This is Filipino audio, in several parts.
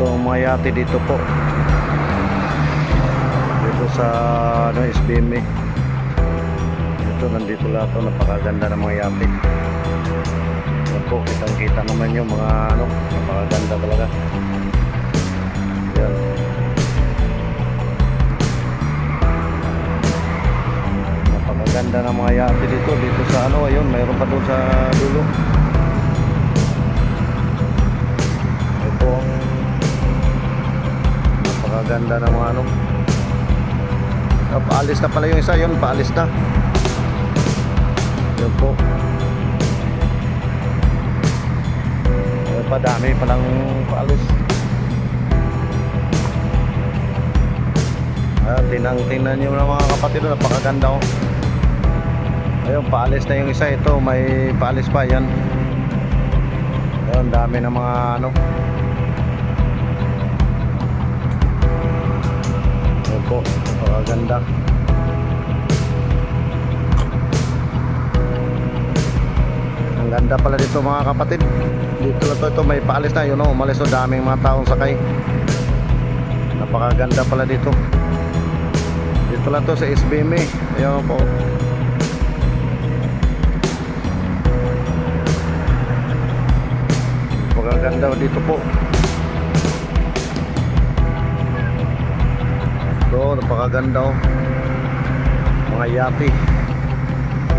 Ito ang mga yate dito po. Dito sa SBM. Ito, nandito lahat to. Napakaganda ng mga yate. Yan po, kitang kita naman yung mga napakaganda talaga. Yan. Napakaganda ng mga yate dito. Dito sa ayun, mayroon pa doon sa dulo. Ito ang napakaganda ng mga paalis na pala yung isa, yun, paalis na. Yun po. Ayun pa, dami palang paalis. Tingnan nyo na mga kapatid, napakaganda oh. Ayun, paalis na yung isa. Ito, may paalis pa yan. Ayun, dami ng mga ayun po, napakaganda. Ang ganda pala dito mga kapatid. Dito lang to, ito may paalis na. Yun o, umalis o, daming mga taong sakay. Napakaganda pala dito. Dito lang to sa SBM. Ayun po. Napakaganda dito po. Ito, napakaganda oh. Mga yate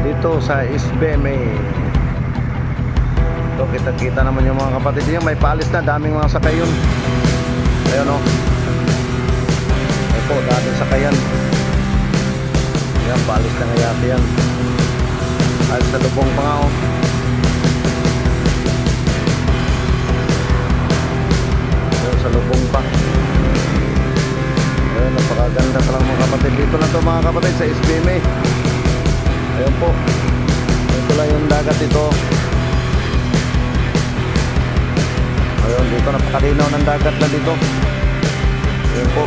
dito sa SBM. Ito, kita-kita naman yung mga kapatid niya. May paalis na, daming mga sakay yun. Ayun oh. Ito, daming sakayan. Yan, paalis na nga yate yan. Ay, sa lubong pa nga oh. Ayun, sa lubong pa. Ayun, napakaganda talang mga kapatid. Dito na to mga kapatid sa SBM. Ayun po. Ito lang yung dagat dito. Ayun, dito napakalinaw ng dagat na dito. Ayun po.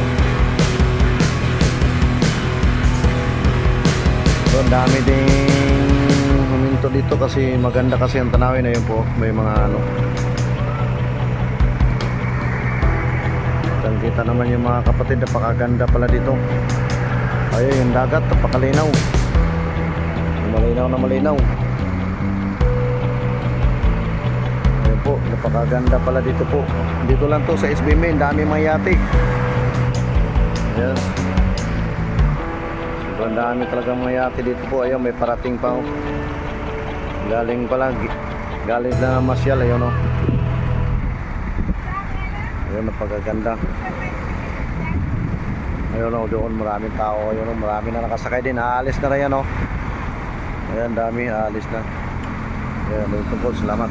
So, ang dami ding huminto dito kasi maganda kasi ang tanawin. Ayun po, may mga kita naman yung mga kapatid, napakaganda pala dito. Ayun, yung dagat, napakalinaw. Malinaw na malinaw. Ayun po, napakaganda pala dito po. Dito lang to sa SBM, dami mga yate. Ayan. Sobrang dami talaga mga yate dito po. Ayun, may parating pa oh. Galing pala, galing na masyal. Ayun oh. Ayun, napakaganda. Ayun o, doon maraming tao. Ayun o, marami na nakasakay din. Aalis na rin yan o. Ayan, dami, aalis na. Ayan, dito po, salamat.